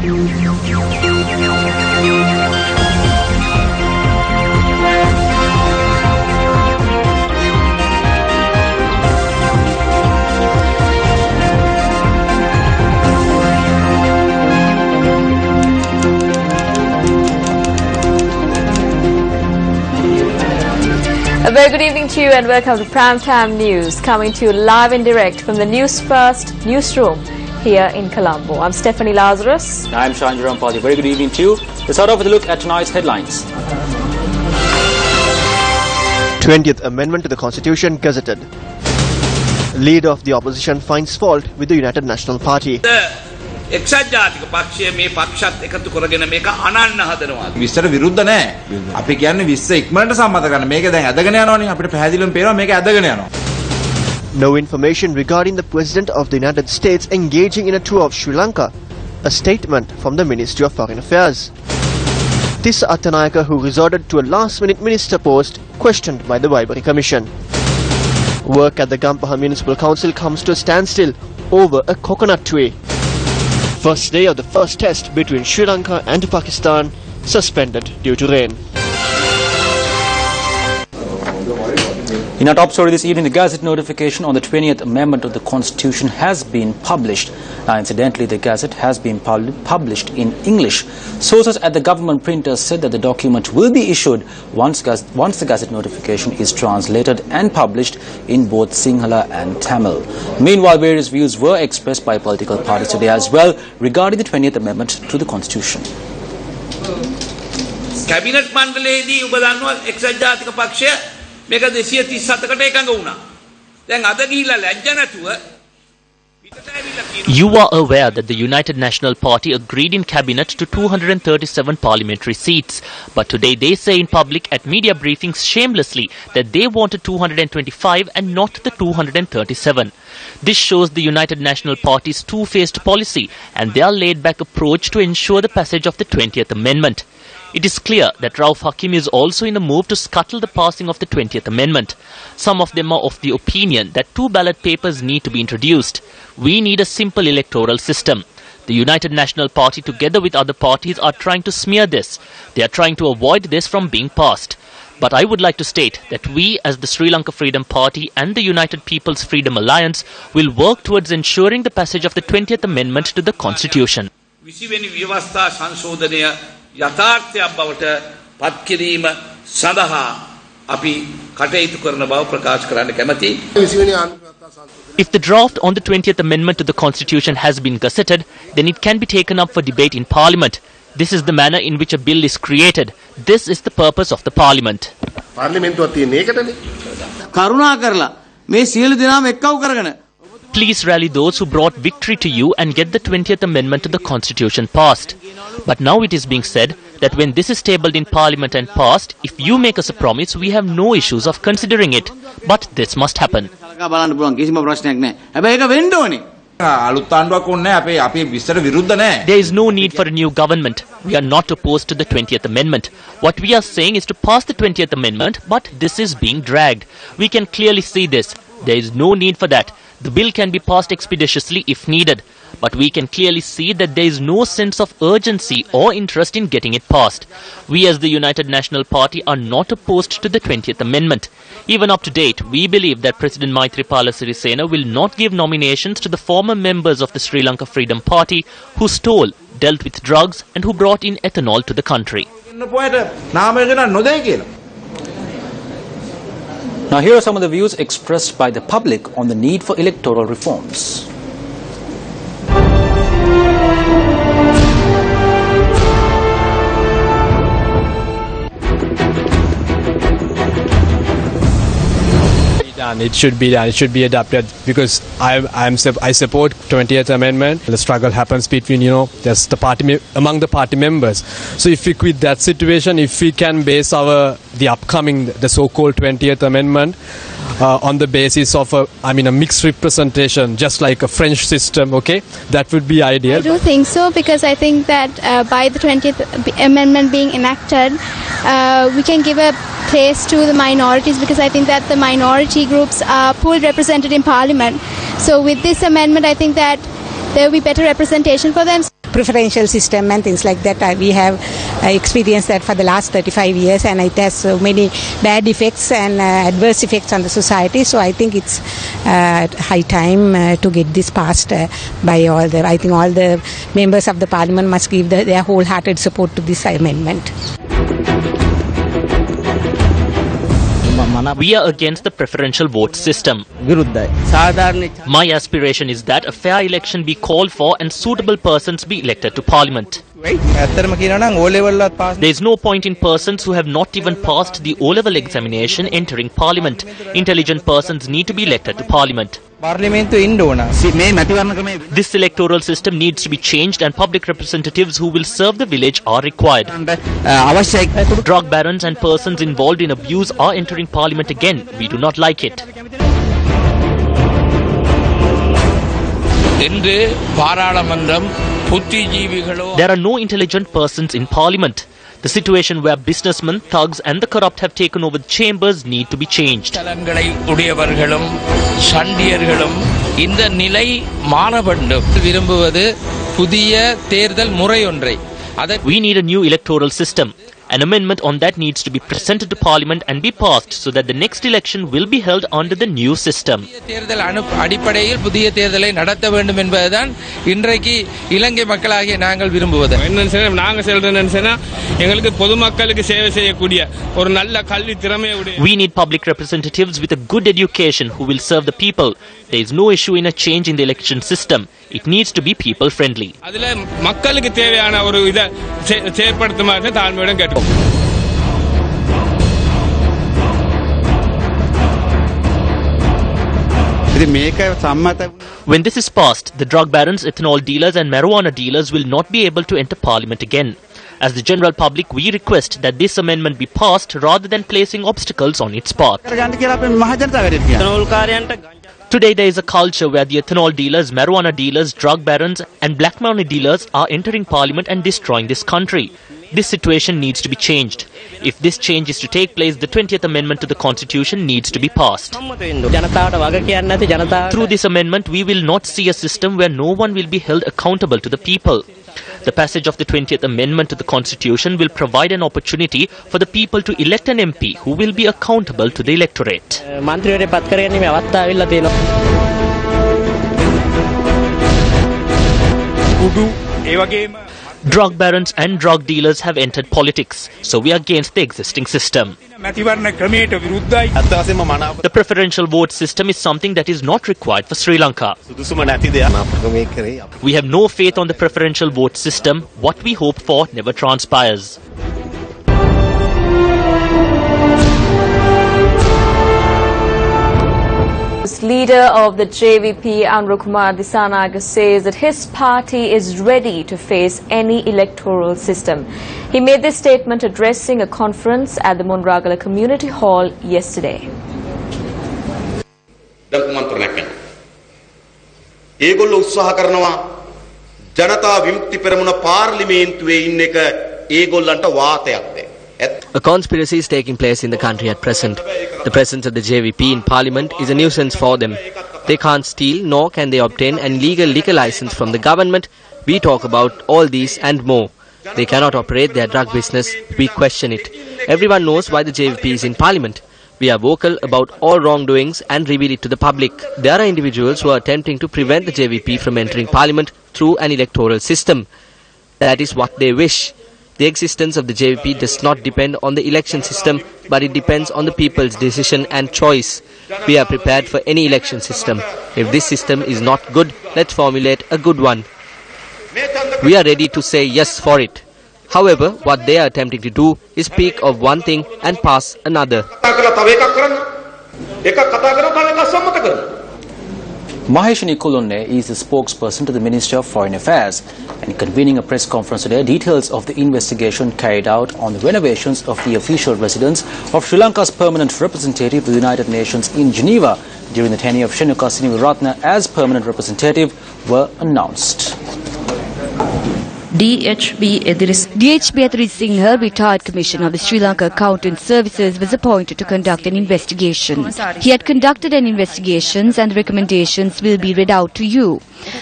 A very good evening to you and welcome to Primetime News, coming to you live and direct from the Newsfirst newsroom here in Colombo. I'm Stephanie Lazarus. I'm Shanji Rampal. Very good evening to you. Let's start off with a look at tonight's headlines. 20th Amendment to the Constitution gazetted. Leader of the opposition finds fault with the United National Party. එක්සත් ජාතික පක්ෂය මේ පක්ෂත් එකතු කරගෙන මේක අනන්න හදනවා. 20ට විරුද්ධ නැහැ. අපි කියන්නේ 20 ඉක්මනට සම්මත කරන්න. මේක දැන් ඇදගෙන යනවනේ. අපිට පැහැදිලිවම පේනවා මේක ඇදගෙන යනවා. No information regarding the President of the United States engaging in a tour of Sri Lanka. A statement from the Ministry of Foreign Affairs. Tissa Attanayaka, who resorted to a last-minute minister post, questioned by the Bribery Commission. Work at the Gampaha Municipal Council comes to a standstill over a coconut tree. First day of the first test between Sri Lanka and Pakistan suspended due to rain. In our top story this evening, the Gazette notification on the 20th Amendment of the Constitution has been published. Now, incidentally, the Gazette has been published in English. Sources at the government printer said that the document will be issued once the Gazette notification is translated and published in both Sinhala and Tamil. Meanwhile, various views were expressed by political parties today as well regarding the 20th Amendment to the Constitution. Cabinet මණ්ඩලයේදී ඔබ දන්නවා එක්සත් ජාතික පක්ෂය මේක 237කට එකඟ වුණා. දැන් අද ගිහිල්ලා ලැජ්ජ නැතුව You are aware that the United National Party agreed in cabinet to 237 parliamentary seats. But today they say in public at media briefings shamelessly that they wanted 225 and not the 237. This shows the United National Party's two-faced policy and their laid-back approach to ensure the passage of the 20th Amendment. It is clear that Rauf Hakim is also in a move to scuttle the passing of the 20th Amendment. Some of them are of the opinion that 2 ballot papers need to be introduced. We need a simple electoral system. The United National Party, together with other parties, are trying to smear this. They are trying to avoid this from being passed. But I would like to state that we, as the Sri Lanka Freedom Party and the United People's Freedom Alliance, will work towards ensuring the passage of the 20th Amendment to the Constitution. යථාර්ථයක් බවට පත් කිරීම සඳහා අපි කටයුතු කරන බව ප්‍රකාශ කරන්න කැමැතියි. If the draft on the 20th Amendment to the Constitution has been gazetted, then it can be taken up for debate in Parliament. This is the manner in which a bill is created. This is the purpose of the Parliament. Please rally those who brought victory to you and get the 20th Amendment to the Constitution passed. But now it is being said that when this is tabled in Parliament and passed, if you make us a promise, we have no issues of considering it. But this must happen. There is no need for a new government. We are not opposed to the 20th Amendment. What we are saying is to pass the 20th Amendment, but this is being dragged. We can clearly see this. There is no need for that. The bill can be passed expeditiously if needed. But we can clearly see that there is no sense of urgency or interest in getting it passed. We as the United National Party are not opposed to the 20th Amendment. Even up to date, we believe that President Maithripala Sirisena will not give nominations to the former members of the Sri Lanka Freedom Party who stole, dealt with drugs and who brought in ethanol to the country. Now here are some of the views expressed by the public on the need for electoral reforms. It should be done. It should be adopted because I support 20th Amendment. The struggle happens between just among the party members. So if we quit that situation, if we can base the so-called 20th Amendment on the basis of a mixed representation, just like a French system, okay, that would be ideal. I do think so because I think that by the 20th Amendment being enacted, we can give a place to the minorities because I think that the minority groups are poorly represented in Parliament. So with this amendment, I think that there will be better representation for them. preferential system and things like that. We have experienced that for the last 35 years, and it has so many bad effects and adverse effects on the society. So I think it's high time to get this passed by all the. I think all the members of the parliament must give their wholehearted support to this amendment. We are against the preferential vote system. My aspiration is that a fair election be called for and suitable persons be elected to parliament. There is no point in persons who have not even passed the O-level examination entering parliament. Intelligent persons need to be elected to parliament. This electoral system needs to be changed, and public representatives who will serve the village are required. Drug barons and persons involved in abuse are entering parliament again. We do not like it. There are no intelligent persons in parliament. The situation where businessmen, thugs and the corrupt have taken over the chambers need to be changed. We need a new electoral system. An amendment on that needs to be presented to Parliament and be passed so that the next election will be held under the new system. We need public representatives with a good education who will serve the people. There is no issue in a change in the election system. It needs to be people friendly. When this is passed, the drug barons, ethanol dealers and marijuana dealers will not be able to enter parliament again. As the general public, we request that this amendment be passed rather than placing obstacles on its path. Today there is a culture where the ethanol dealers, marijuana dealers, drug barons and black money dealers are entering parliament and destroying this country. This situation needs to be changed. If this change is to take place, the 20th Amendment to the Constitution needs to be passed. Through this amendment, we will not see a system where no one will be held accountable to the people. The passage of the 20th Amendment to the Constitution will provide an opportunity for the people to elect an MP who will be accountable to the electorate. Drug barons and drug dealers have entered politics, so we are against the existing system. The preferential vote system is something that is not required for Sri Lanka. We have no faith on the preferential vote system. What we hope for never transpires. Leader of the JVP, Anrukumar Dissanayake, says that his party is ready to face any electoral system. He made this statement addressing a conference at the Munragala Community Hall yesterday. A conspiracy is taking place in the country at present. The presence of the JVP in Parliament is a nuisance for them. They can't steal, nor can they obtain an illegal liquor license from the government. We talk about all these and more. They cannot operate their drug business. We question it. Everyone knows why the JVP is in Parliament. We are vocal about all wrongdoings and reveal it to the public. There are individuals who are attempting to prevent the JVP from entering Parliament through an electoral system. That is what they wish. The existence of the JVP does not depend on the election system, but it depends on the people's decision and choice. We are prepared for any election system. If this system is not good, let's formulate a good one. We are ready to say yes for it. However, what they are attempting to do is speak of one thing and pass another. Maheshini Kulunne is the spokesperson to the Ministry of Foreign Affairs, and convening a press conference today, details of the investigation carried out on the renovations of the official residence of Sri Lanka's permanent representative to the United Nations in Geneva during the tenure of Shenuka Siniviratne as permanent representative were announced. DHB Edirisinghe, retired Commissioner of the Sri Lanka Accountant Services, was appointed to conduct an investigation. He had conducted an investigation and the recommendations will be read out to you.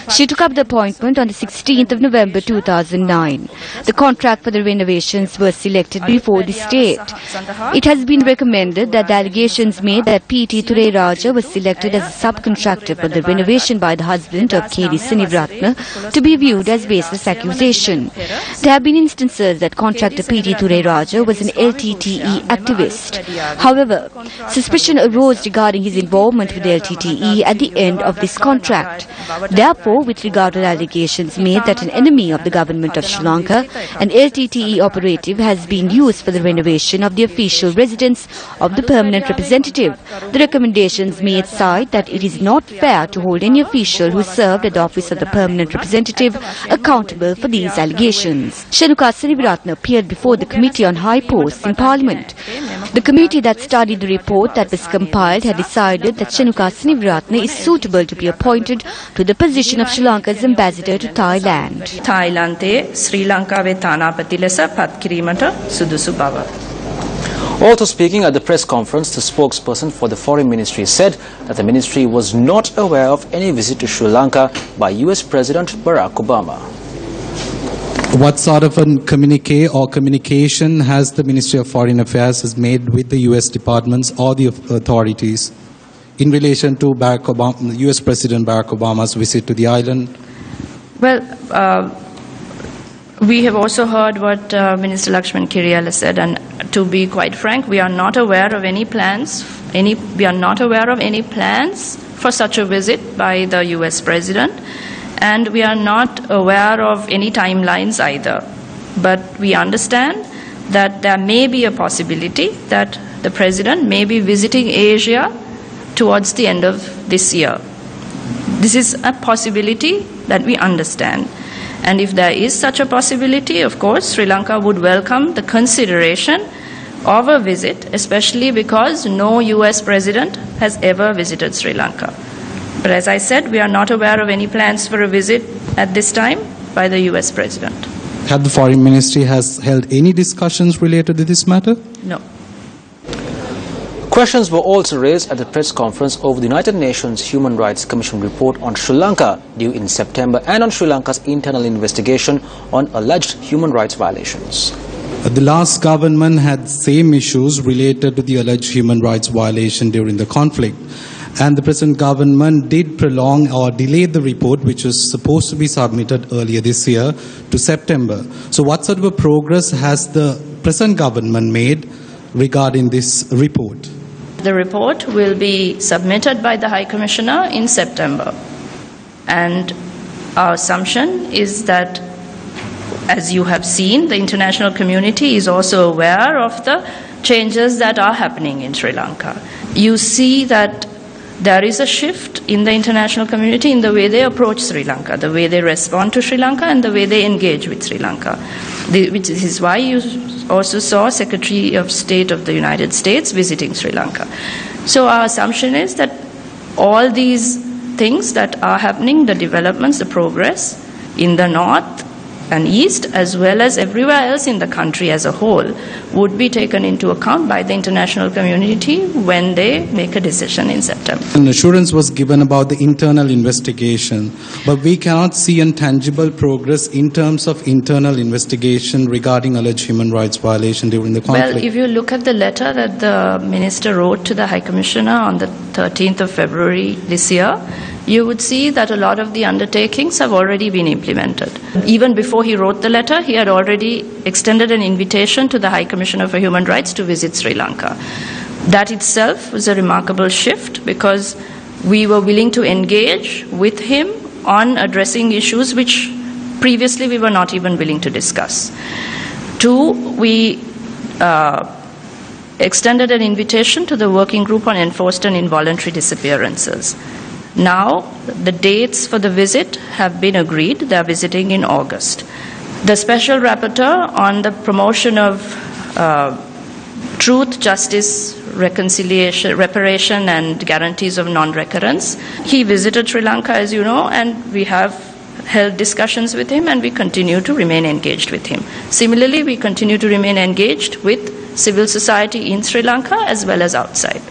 She took up the appointment on the 16th of November 2009. The contract for the renovations was selected before this date. It has been recommended that the allegations made that P.T. Thurayaraja was selected as a subcontractor for the renovation by the husband of K.D. Sinivaratne to be viewed as baseless accusation. There have been instances that contractor P.T. Thurayaraja was an LTTE activist. However, suspicion arose regarding his involvement with the LTTE at the end of this contract. Therefore, with regard to the allegations made that an enemy of the government of Sri Lanka, an LTTE operative, has been used for the renovation of the official residence of the permanent representative, the recommendations made cite that it is not fair to hold any official who served at the office of the permanent representative accountable for these allegations. Shanuka Sinivaratne appeared before the Committee on High Posts in Parliament. The committee that studied the report that was compiled had decided that Shanuka Sinivaratne is suitable to be appointed to the position of Sri Lanka's ambassador to Thailand. Thailand Sri Lanka ve Thanapati lesa pat kirimata sudusu bava. Also speaking at the press conference, the spokesperson for the Foreign Ministry said that the ministry was not aware of any visit to Sri Lanka by US President Barack Obama. What sort of a communique or communication has the Ministry of Foreign Affairs has made with the US departments or the authorities in relation to US President Barack Obama's visit to the island? Well, we have also heard what Minister Lakshman Kiriyala said, and to be quite frank, we are not aware of any plans. We are not aware of any plans for such a visit by the US President, and we are not aware of any timelines either. But we understand that there may be a possibility that the President may be visiting Asia towards the end of this year. This is a possibility that we understand. And if there is such a possibility, of course, Sri Lanka would welcome the consideration of a visit, especially because no US president has ever visited Sri Lanka. But as I said, we are not aware of any plans for a visit at this time by the US president. Had the Foreign Ministry has held any discussions related to this matter? No. Questions were also raised at the press conference over the United Nations Human Rights Commission report on Sri Lanka due in September and on Sri Lanka's internal investigation on alleged human rights violations. The last government had same issues related to the alleged human rights violation during the conflict. And the present government did prolong or delay the report, which was supposed to be submitted earlier this year, to September. So what sort of a progress has the present government made regarding this report? The report will be submitted by the High Commissioner in September. And our assumption is that, as you have seen, the international community is also aware of the changes that are happening in Sri Lanka. You see that there is a shift in the international community in the way they approach Sri Lanka, the way they respond to Sri Lanka, and the way they engage with Sri Lanka. Which is why you also saw Secretary of State of the United States visiting Sri Lanka. So our assumption is that all these things that are happening, the developments, the progress in the north and east, as well as everywhere else in the country as a whole, would be taken into account by the international community when they make a decision in September. An assurance was given about the internal investigation, but we cannot see intangible progress in terms of internal investigation regarding alleged human rights violation during the conflict. Well, if you look at the letter that the Minister wrote to the High Commissioner on the 13th of February this year, you would see that a lot of the undertakings have already been implemented. Even before he wrote the letter, he had already extended an invitation to the High Commissioner for Human Rights to visit Sri Lanka. That itself was a remarkable shift because we were willing to engage with him on addressing issues which previously we were not even willing to discuss. Two, we extended an invitation to the Working Group on Enforced and Involuntary Disappearances. Now, the dates for the visit have been agreed. They are visiting in August. The Special Rapporteur on the promotion of truth, justice, reconciliation, reparation, and guarantees of non-recurrence, he visited Sri Lanka, as you know, and we have held discussions with him, and we continue to remain engaged with him. Similarly, we continue to remain engaged with civil society in Sri Lanka as well as outside.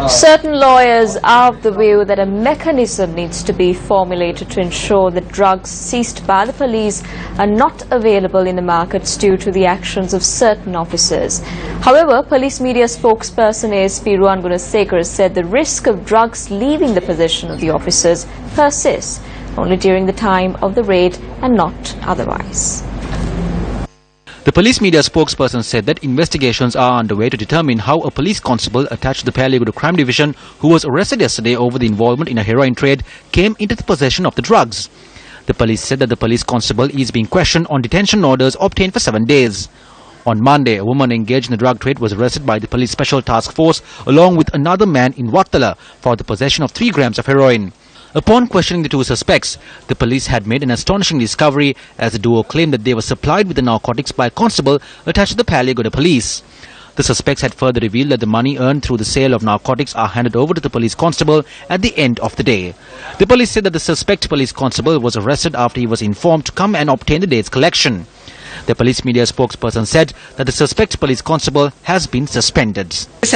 Certain lawyers are of the view that a mechanism needs to be formulated to ensure that drugs seized by the police are not available in the markets due to the actions of certain officers. However, police media spokesperson ASP Ruwan Gunasekara said the risk of drugs leaving the possession of the officers persists only during the time of the raid and not otherwise. The police media spokesperson said that investigations are underway to determine how a police constable attached to the Payaliguda Crime Division, who was arrested yesterday over the involvement in a heroin trade, came into the possession of the drugs. The police said that the police constable is being questioned on detention orders obtained for 7 days. On Monday, a woman engaged in the drug trade was arrested by the police special task force along with another man in Wattala for the possession of 3 grams of heroin. Upon questioning the 2 suspects, the police had made an astonishing discovery as the duo claimed that they were supplied with the narcotics by a constable attached to the Payaliguda police. The suspects had further revealed that the money earned through the sale of narcotics are handed over to the police constable at the end of the day. The police said that the suspect police constable was arrested after he was informed to come and obtain the day's collection. The police media spokesperson said that the suspect police constable has been suspended. The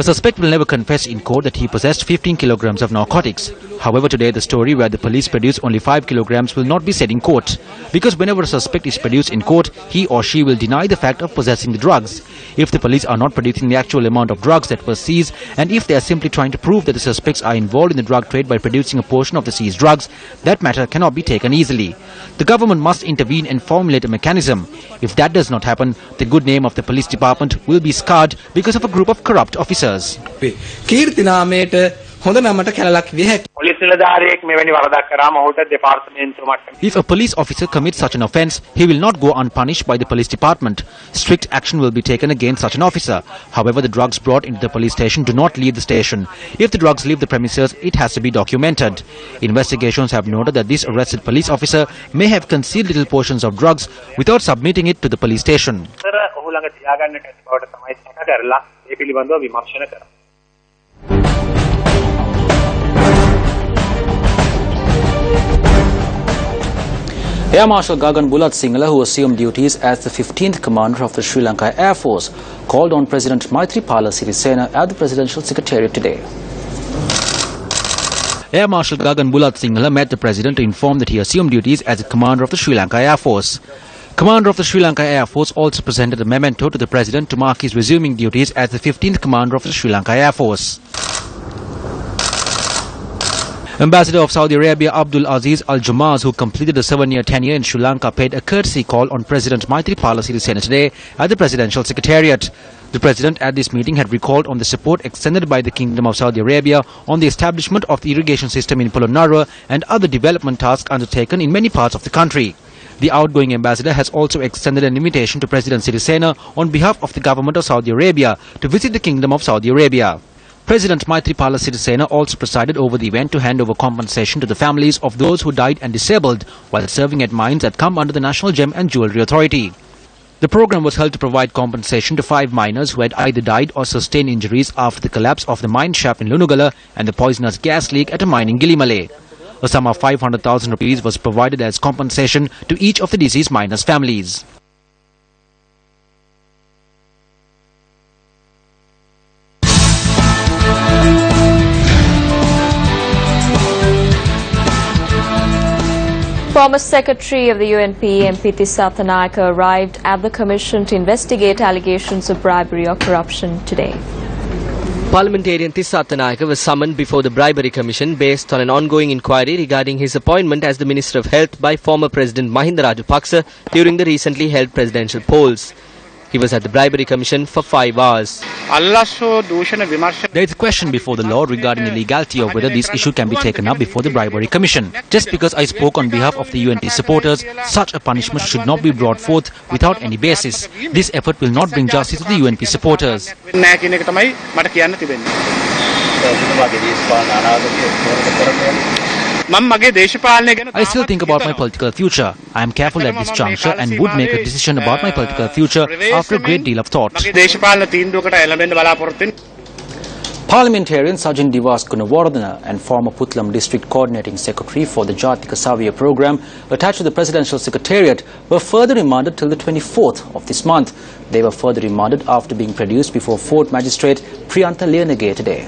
suspect will never confess in court that he possessed 15 kilograms of narcotics. However, today the story where the police produced only 5 kilograms will not be said in court, because whenever a suspect is produced in court, he or she will deny the fact of possessing the drugs. If the police are not producing the actual amount of drugs that were seized, and if they are simply trying to prove that the suspects are involved in the drug trade by producing a portion of the seized drugs, that matter cannot be taken easily. The government must intervene and formulate a mechanism. If that does not happen, the good name of the police department will be scarred because of a group of corrupt officers. If a police officer commits such an offence, he will not go unpunished by the police department. Strict action will be taken against such an officer. However, the drugs brought into the police station do not leave the station. If the drugs leave the premises, it has to be documented. Investigations have noted that this arrested police officer may have concealed little portions of drugs without submitting it to the police station. Air Marshal Gagan Bulat Singhla, who assumed duties as the 15th Commander of the Sri Lanka Air Force, called on President Maithripala Sirisena at the Presidential Secretariat today. Air Marshal Gagan Bulat Singhla met the President to inform that he assumed duties as the Commander of the Sri Lanka Air Force. Commander of the Sri Lanka Air Force also presented a memento to the President to mark his resuming duties as the 15th Commander of the Sri Lanka Air Force. Ambassador of Saudi Arabia Abdul Aziz Al Jamaz, who completed a 7-year tenure in Sri Lanka, paid a courtesy call on President Maithripala Sirisena today at the Presidential Secretariat. The President at this meeting had recalled on the support extended by the Kingdom of Saudi Arabia on the establishment of the irrigation system in Polonnaruwa and other development tasks undertaken in many parts of the country. The outgoing ambassador has also extended an invitation to President Sirisena on behalf of the government of Saudi Arabia to visit the Kingdom of Saudi Arabia. President Maithripala Sirisena also presided over the event to hand over compensation to the families of those who died and disabled while serving at mines that come under the National Gem and Jewellery Authority. The program was held to provide compensation to 5 miners who had either died or sustained injuries after the collapse of the mine shaft in Lunugala and the poisonous gas leak at a mine in Gilimale. A sum of 500,000 rupees was provided as compensation to each of the deceased miners' families. Former Secretary of the UNP, MP Tissa Attanayake, arrived at the Commission to investigate allegations of bribery or corruption today. Parliamentarian Tissa Attanayake was summoned before the Bribery Commission based on an ongoing inquiry regarding his appointment as the Minister of Health by former President Mahinda Rajapaksa during the recently held presidential polls. He was at the Bribery Commission for 5 hours. There is a question before the law regarding the legality of whether this issue can be taken up before the Bribery Commission. Just because I spoke on behalf of the UNP supporters, such a punishment should not be brought forth without any basis. This effort will not bring justice to the UNP supporters. I still think about my political future. I am careful at this juncture and would make a decision about my political future after a great deal of thought. Parliamentarian Sajin Divas Gunawardena and former Putlam District Coordinating Secretary for the Jatika Savya program attached to the Presidential Secretariat were further remanded till the 24th of this month. They were further remanded after being produced before Fort Magistrate Priyantha Leonage today.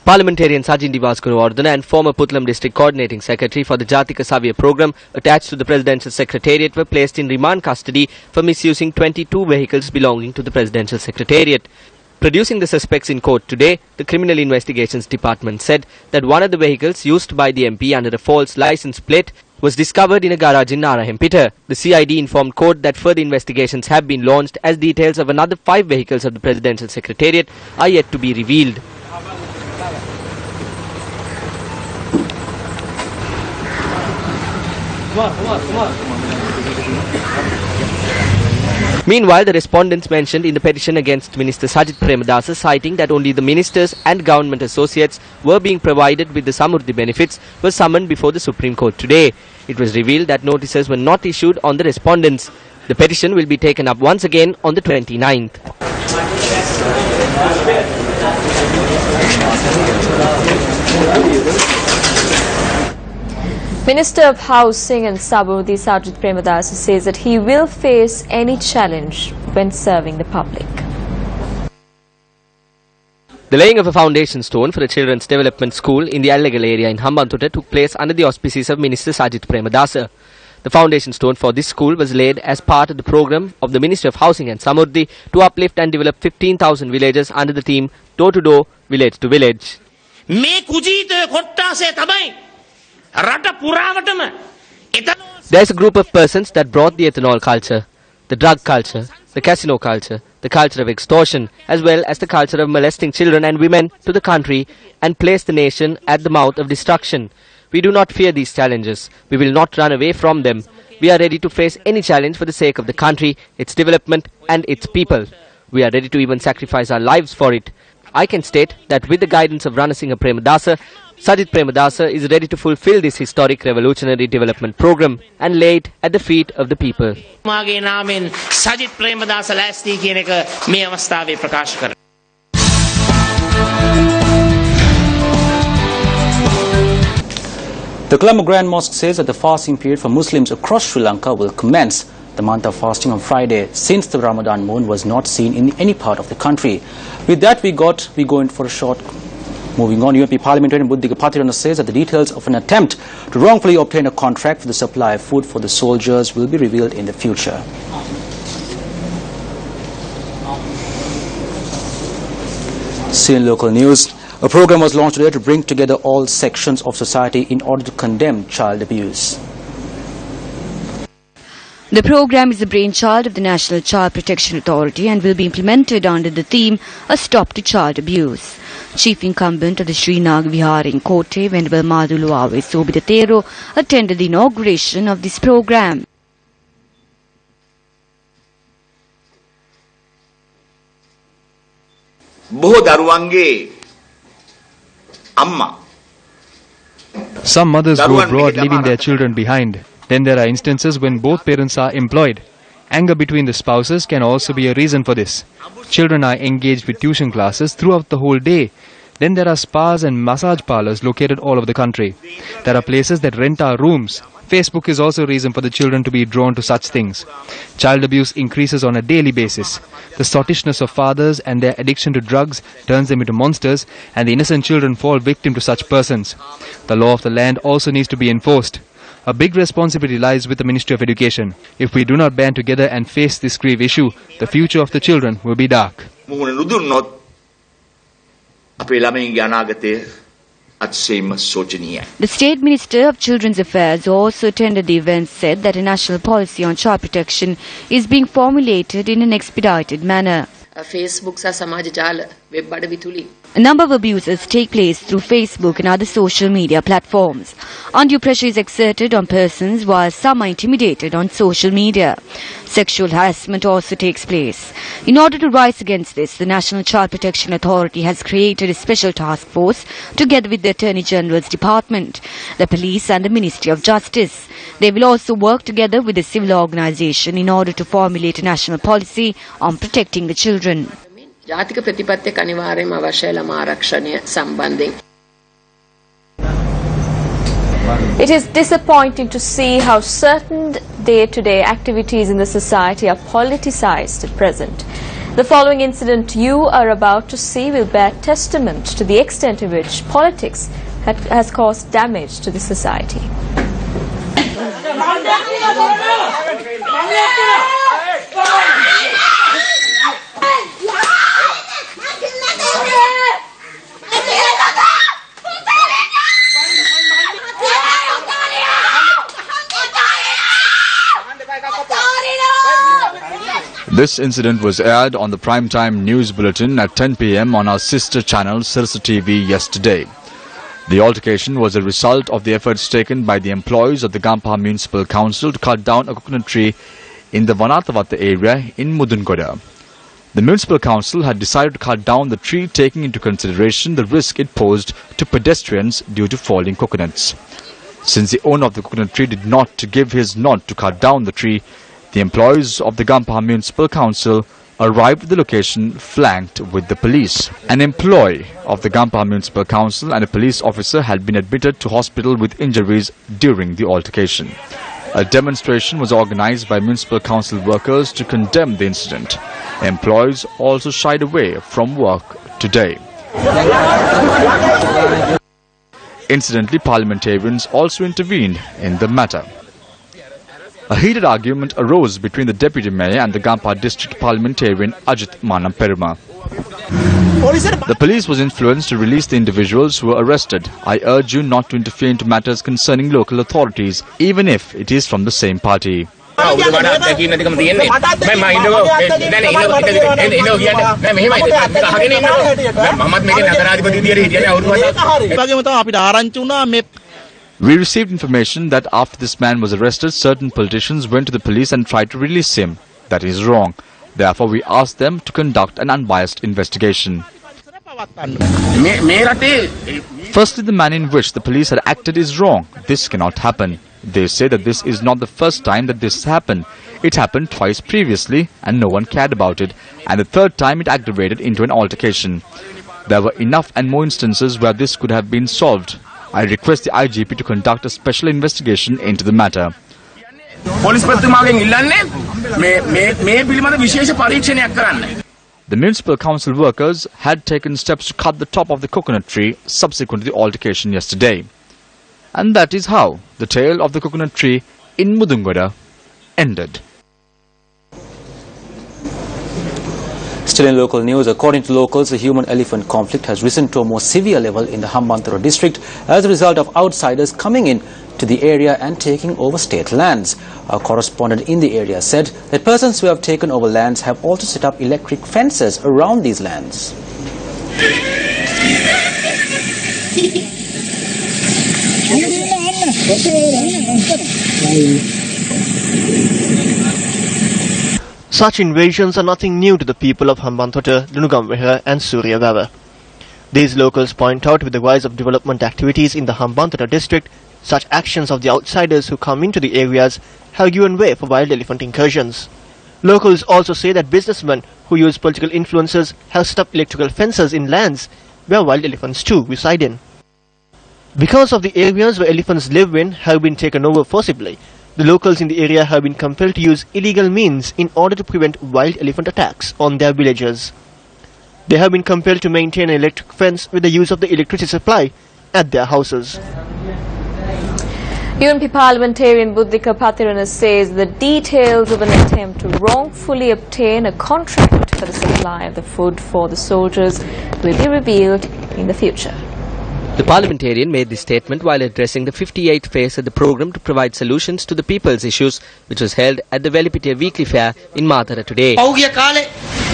Parliamentarian Sajin Divas Gunawardena and former Putlam District Coordinating Secretary for the Jatika Savya program attached to the Presidential Secretariat were placed in remand custody for misusing 22 vehicles belonging to the Presidential Secretariat. Producing the suspects in court today, the Criminal Investigations Department said that one of the vehicles used by the MP under a false license plate was discovered in a garage in Narahempita. The CID informed court that further investigations have been launched as details of another 5 vehicles of the Presidential Secretariat are yet to be revealed. Meanwhile, the respondents mentioned in the petition against Minister Sajith Premadasa, citing that only the ministers and government associates were being provided with the Samurdhi benefits, were summoned before the Supreme Court today. It was revealed that notices were not issued on the respondents. The petition will be taken up once again on the 29th. Minister of Housing and Samurdhi Sajith Premadasa says that he will face any challenge when serving the public. The laying of a foundation stone for a children's development school in the Allegal area in Hambantota took place under the auspices of Minister Sajith Premadasa. The foundation stone for this school was laid as part of the program of the Ministry of Housing and Samurdhi to uplift and develop 15,000 villages under the theme Door to Door, Village to Village. There is a group of persons that brought the ethanol culture, the drug culture, the casino culture, the culture of extortion, as well as the culture of molesting children and women to the country and placed the nation at the mouth of destruction. We do not fear these challenges. We will not run away from them. We are ready to face any challenge for the sake of the country, its development and its people. We are ready to even sacrifice our lives for it. I can state that with the guidance of Ranasinghe Premadasa, Sajith Premadasa is ready to fulfill this historic revolutionary development program and lay it at the feet of the people. The Colombo Grand Mosque says that the fasting period for Muslims across Sri Lanka will commence. The month of fasting on Friday, since the Ramadan moon was not seen in any part of the country. With that, we go in for a short. Moving on, UMP Parliamentarian Buddhika Patirana says that the details of an attempt to wrongfully obtain a contract for the supply of food for the soldiers will be revealed in the future. See in local news. A program was launched today to bring together all sections of society in order to condemn child abuse. The program is the brainchild of the National Child Protection Authority and will be implemented under the theme A Stop to Child Abuse. Chief incumbent of the Srinaga Vihara in Kotte, Venerable Maduluawe Sobidatero, attended the inauguration of this program. Some mothers go abroad leaving their children behind. Then there are instances when both parents are employed. Anger between the spouses can also be a reason for this. Children are engaged with tuition classes throughout the whole day. Then there are spas and massage parlors located all over the country. There are places that rent our rooms. Facebook is also a reason for the children to be drawn to such things. Child abuse increases on a daily basis. The sottishness of fathers and their addiction to drugs turns them into monsters, and the innocent children fall victim to such persons. The law of the land also needs to be enforced. A big responsibility lies with the Ministry of Education. If we do not band together and face this grave issue, the future of the children will be dark. The State Minister of Children's Affairs, who also attended the event, said that a national policy on child protection is being formulated in an expedited manner. A number of abuses take place through Facebook and other social media platforms. Undue pressure is exerted on persons while some are intimidated on social media. Sexual harassment also takes place. In order to rise against this, the National Child Protection Authority has created a special task force together with the Attorney General's Department, the Police and the Ministry of Justice. They will also work together with a civil organisation in order to formulate a national policy on protecting the children. ජාතික ප්‍රතිපත්තියක අනිවාර්යයෙන්ම අවශ්‍යයි ළමා ආරක්ෂණය සම්බන්ධයෙන්. It is disappointing to see how certain day-to-day activities in the society are politicized at present. The following incident you are about to see will bear testament to the extent to which politics has caused damage to the society. This incident was aired on the primetime news bulletin at 10 p.m. on our sister channel Sirsa TV yesterday. The altercation was a result of the efforts taken by the employees of the Gampa Municipal Council to cut down a coconut tree in the Vanatavatta area in Mudungoda. The Municipal Council had decided to cut down the tree, taking into consideration the risk it posed to pedestrians due to falling coconuts. Since the owner of the coconut tree did not give his nod to cut down the tree, the employees of the Gampa Municipal Council arrived at the location flanked with the police. An employee of the Gampa Municipal Council and a police officer had been admitted to hospital with injuries during the altercation. A demonstration was organized by Municipal Council workers to condemn the incident. Employees also shied away from work today. Incidentally, parliamentarians also intervened in the matter. A heated argument arose between the Deputy Mayor and the Gampa District Parliamentarian Ajit Manamperuma. The police was influenced to release the individuals who were arrested. I urge you not to interfere into matters concerning local authorities, even if it is from the same party. We received information that after this man was arrested, certain politicians went to the police and tried to release him. That is wrong. Therefore, we asked them to conduct an unbiased investigation. Firstly, the manner in which the police had acted is wrong. This cannot happen. They say that this is not the first time that this happened. It happened twice previously and no one cared about it. And the third time it aggravated into an altercation. There were enough and more instances where this could have been solved. I request the IGP to conduct a special investigation into the matter. The Municipal Council workers had taken steps to cut the top of the coconut tree subsequent to the altercation yesterday. And that is how the tale of the coconut tree in Mudungoda ended. Still in local news, according to locals, the human-elephant conflict has risen to a more severe level in the Hambantota district as a result of outsiders coming in to the area and taking over state lands. Our correspondent in the area said that persons who have taken over lands have also set up electric fences around these lands. Such invasions are nothing new to the people of Hambantota, Dunugamweha and Suryawawa. These locals point out with the rise of development activities in the Hambantota district, such actions of the outsiders who come into the areas have given way for wild elephant incursions. Locals also say that businessmen who use political influences have set up electrical fences in lands where wild elephants too reside in. Because of the areas where elephants live in have been taken over forcibly, the locals in the area have been compelled to use illegal means in order to prevent wild elephant attacks on their villages. They have been compelled to maintain an electric fence with the use of the electricity supply at their houses. UNP parliamentarian Buddhika Pathirana says the details of an attempt to wrongfully obtain a contract for the supply of the food for the soldiers will be revealed in the future. The parliamentarian made this statement while addressing the 58th phase of the programme to provide solutions to the people's issues, which was held at the Velipitiya Weekly Fair in Matara today.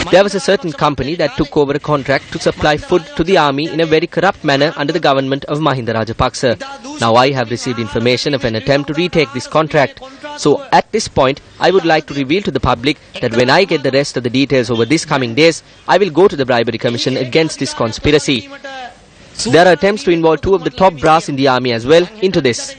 There was a certain company that took over a contract to supply food to the army in a very corrupt manner under the government of Mahinda Rajapaksa. Now I have received information of an attempt to retake this contract. So at this point, I would like to reveal to the public that when I get the rest of the details over these coming days, I will go to the Bribery Commission against this conspiracy. There are attempts to involve 2 of the top brass in the army as well into this.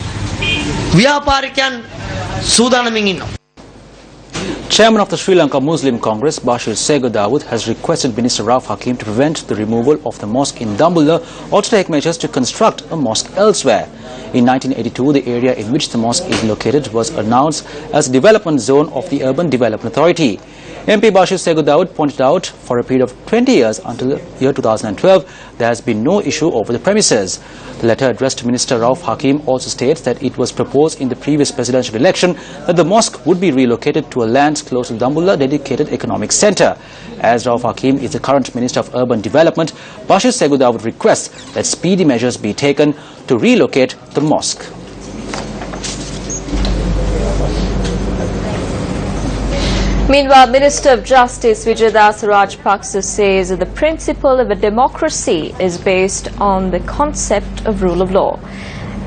Chairman of the Sri Lanka Muslim Congress, Bashir Sego Dawood, has requested Minister Rauf Hakim to prevent the removal of the mosque in Dambulla or to take measures to construct a mosque elsewhere. In 1982, the area in which the mosque is located was announced as a development zone of the Urban Development Authority. MP Bashir Sego Dawood pointed out for a period of 20 years until the year 2012, there has been no issue over the premises. The letter addressed to Minister Rauf Hakim also states that it was proposed in the previous presidential election that the mosque would be relocated to a land close to Dambulla dedicated economic centre. As Rauf Hakim is the current Minister of Urban Development, Bashir Sego Dawood requests that speedy measures be taken to relocate the mosque. Meanwhile, Minister of Justice Vijaydas Rajapaksa says that the principle of a democracy is based on the concept of rule of law.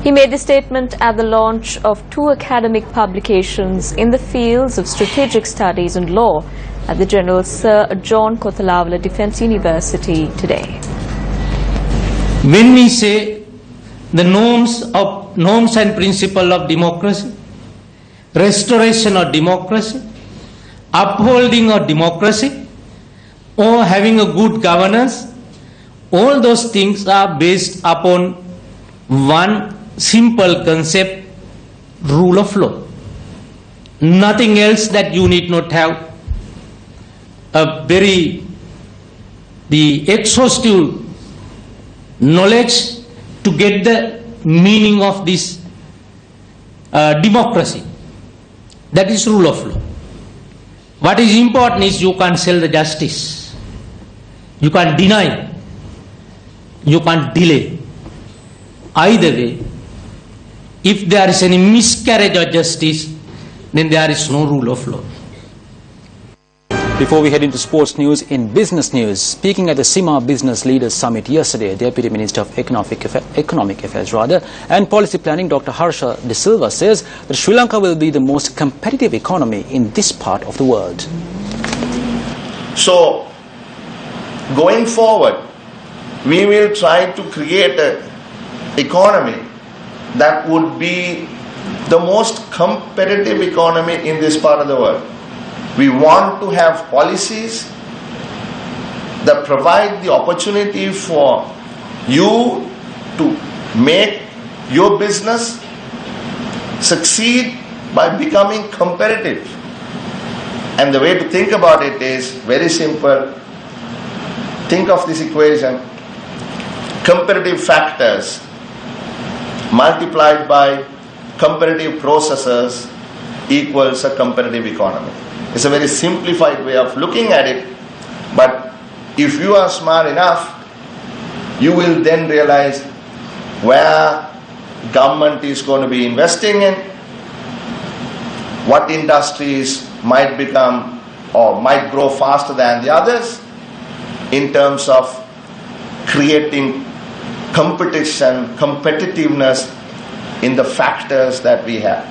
He made the statement at the launch of 2 academic publications in the fields of strategic studies and law at the General Sir John Kothalavala Defence University today. When we say the norms and principle of democracy, restoration of democracy, upholding of democracy, or having a good governance, all those things are based upon one simple concept, rule of law. Nothing else that you need not have the exhaustive knowledge to get the meaning of this democracy. That is rule of law. What is important is you can't sell the justice. You can't deny. You can't delay. Either way, if there is any miscarriage of justice, then there is no rule of law. Before we head into sports news, in business news, speaking at the CIMA Business Leaders Summit yesterday, Deputy Minister of Economic Affairs and Policy Planning, Dr. Harsha De Silva, says that Sri Lanka will be the most competitive economy in this part of the world. So, going forward, we will try to create an economy that would be the most competitive economy in this part of the world. We want to have policies that provide the opportunity for you to make your business succeed by becoming competitive. And the way to think about it is very simple. Think of this equation: competitive factors multiplied by competitive processes equals a competitive economy. It's a very simplified way of looking at it, but if you are smart enough, you will then realize where government is going to be investing in, what industries might become or might grow faster than the others in terms of creating competition, competitiveness in the factors that we have.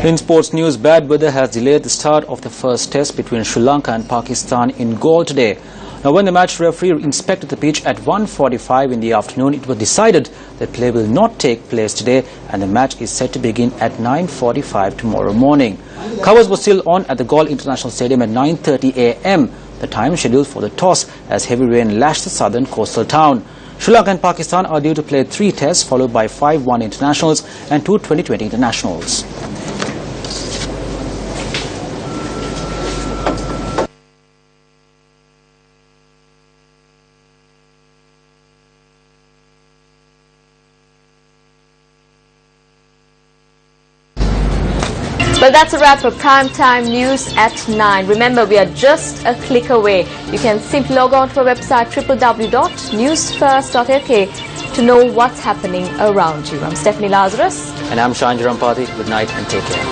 In sports news, bad weather has delayed the start of the first test between Sri Lanka and Pakistan in Galle today. Now, when the match referee inspected the pitch at 1:45 in the afternoon, it was decided that play will not take place today and the match is set to begin at 9:45 tomorrow morning. Covers were still on at the Galle International Stadium at 9:30 a.m., the time scheduled for the toss, as heavy rain lashed the southern coastal town. Sri Lanka and Pakistan are due to play 3 tests, followed by 5 one internationals and 2 T20 internationals. Well, that's a wrap for Primetime News at 9. Remember, we are just a click away. You can simply log on to our website www.newsfirst.lk to know what's happening around you. I'm Stephanie Lazarus. And I'm Shanj Rampati. Good night and take care.